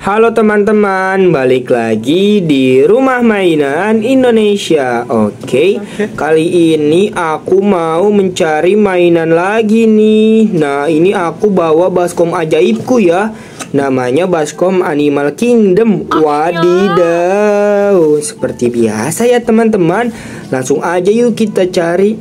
Halo teman-teman, balik lagi di Rumah Mainan Indonesia. Oke, kali ini aku mau mencari mainan lagi nih. Nah, ini aku bawa baskom ajaibku ya. Namanya baskom Animal Kingdom. Wadidaw, seperti biasa ya teman-teman. Langsung aja yuk kita cari.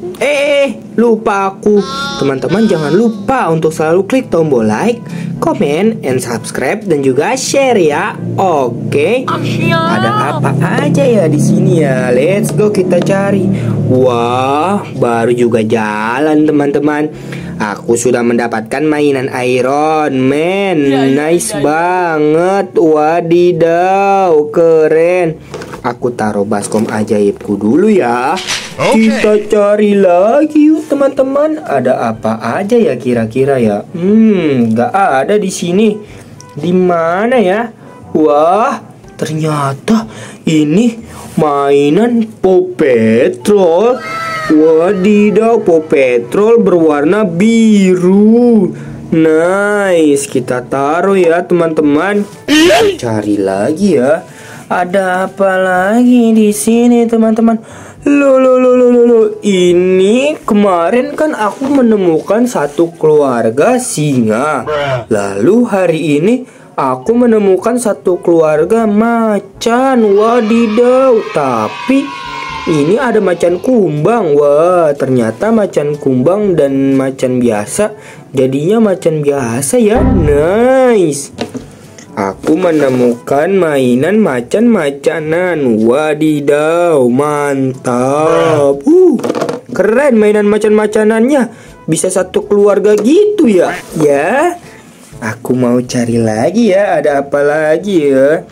Lupa aku. Teman-teman jangan lupa untuk selalu klik tombol like, comment, and subscribe dan juga share ya. Oke. Ada apa aja ya di sini ya? Let's go kita cari. Wah, baru juga jalan teman-teman. Aku sudah mendapatkan mainan Iron Man. Nice banget. Wadidaw, keren. Aku taruh baskom ajaibku dulu ya. Kita cari lagi yuk teman-teman. Ada apa aja ya kira-kira ya? Nggak ada di sini. Di mana ya? Wah, ternyata ini mainan Paw Patrol. Wadidaw, Paw Patrol berwarna biru. Nice, kita taruh ya teman-teman. Cari lagi ya. Ada apa lagi di sini teman-teman? Loh. Ini kemarin kan aku menemukan satu keluarga singa. Lalu hari ini aku menemukan satu keluarga macan. Wadidaw, tapi ini ada macan kumbang. Wah, ternyata macan kumbang dan macan biasa jadinya macan biasa ya. Nice. Aku menemukan mainan macan-macanan. Wadidaw, mantap. Keren mainan macan-macanannya. Bisa satu keluarga gitu ya. Ya, aku mau cari lagi ya. Ada apa lagi ya?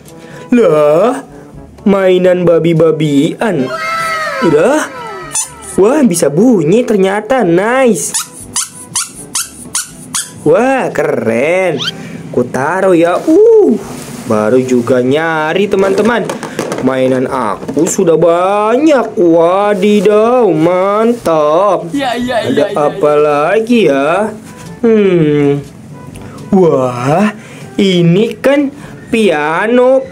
Lah, mainan babi-babian. Udah. Wah, bisa bunyi ternyata. Nice. Wah, keren. Ku taruh ya. Baru juga nyari teman-teman. Mainan aku sudah banyak. Wadidaw, mantap. Ada apa lagi ya? Wah, ini kan piano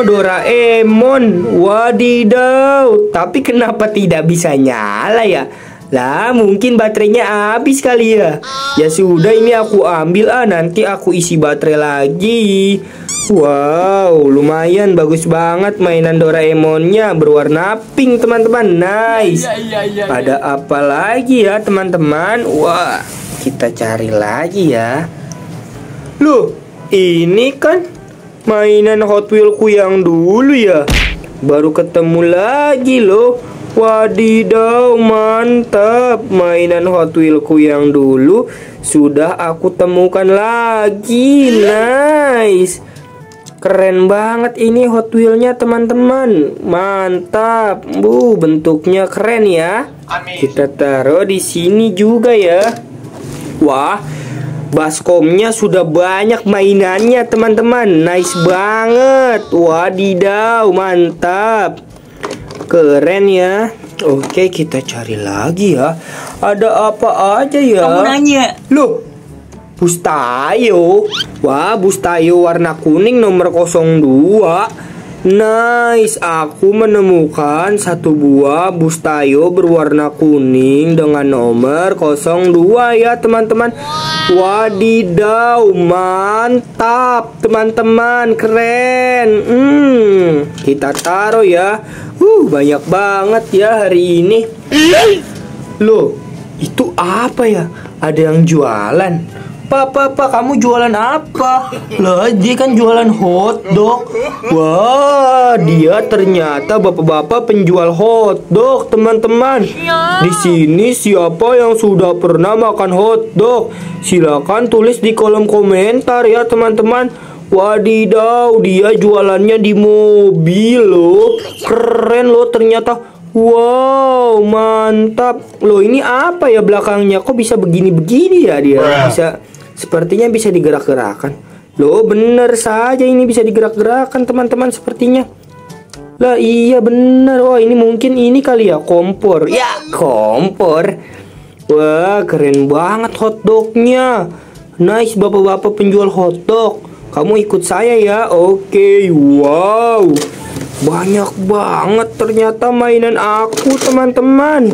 Doraemon. Wadidaw, tapi kenapa tidak bisa nyala ya? Lah, mungkin baterainya habis kali ya. Ya sudah, ini aku ambil nanti aku isi baterai lagi. Wow, lumayan bagus banget mainan Doraemonnya, berwarna pink teman-teman. Nice. Ada apa lagi ya teman-teman? Wah, kita cari lagi ya. Loh, ini kan mainan Hot Wheelku yang dulu ya. Baru ketemu lagi loh. Wadidaw, mantap. Mainan Hot Wheelku yang dulu sudah aku temukan lagi. Nice. Keren banget ini Hot Wheelnya teman-teman. Mantap. Bentuknya keren ya. Kita taruh di sini juga ya. Wah, baskomnya sudah banyak mainannya teman-teman. Nice banget. Wadidaw, mantap. Keren ya. Oke, kita cari lagi ya. Ada apa aja ya? Kamu nanya. Loh, Bustayo. Wah, Bustayo warna kuning nomor 02. Nice, aku menemukan satu buah Bustayo berwarna kuning dengan nomor 02 ya teman-teman. Wadidaw, mantap teman-teman, keren. Kita taruh ya. Banyak banget ya hari ini. Loh, itu apa ya? Ada yang jualan. Pak, kamu jualan apa? Lah, dia kan jualan hotdog. Wah, dia ternyata bapak-bapak penjual hotdog, teman-teman. Di sini siapa yang sudah pernah makan hotdog? Silakan tulis di kolom komentar ya, teman-teman. Wadidaw, dia jualannya di mobil loh. Keren loh ternyata. Wow, mantap. Loh, ini apa ya belakangnya? Kok bisa begini-begini ya dia? Sepertinya bisa digerak-gerakan. Loh, bener saja ini bisa digerak-gerakan teman-teman sepertinya. Lah, iya bener. Wah, ini mungkin ini kali ya, kompor. Ya, kompor. Wah, keren banget hotdognya. Nice, bapak-bapak penjual hotdog. Kamu ikut saya ya. Oke, wow. Banyak banget ternyata mainan aku, teman-teman.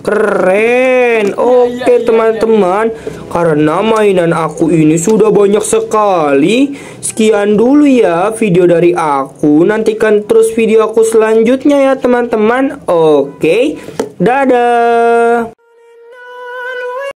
Keren. Oke, teman-teman. Karena mainan aku ini sudah banyak sekali. Sekian dulu ya video dari aku. Nantikan terus video aku selanjutnya ya, teman-teman. Oke. Dadah.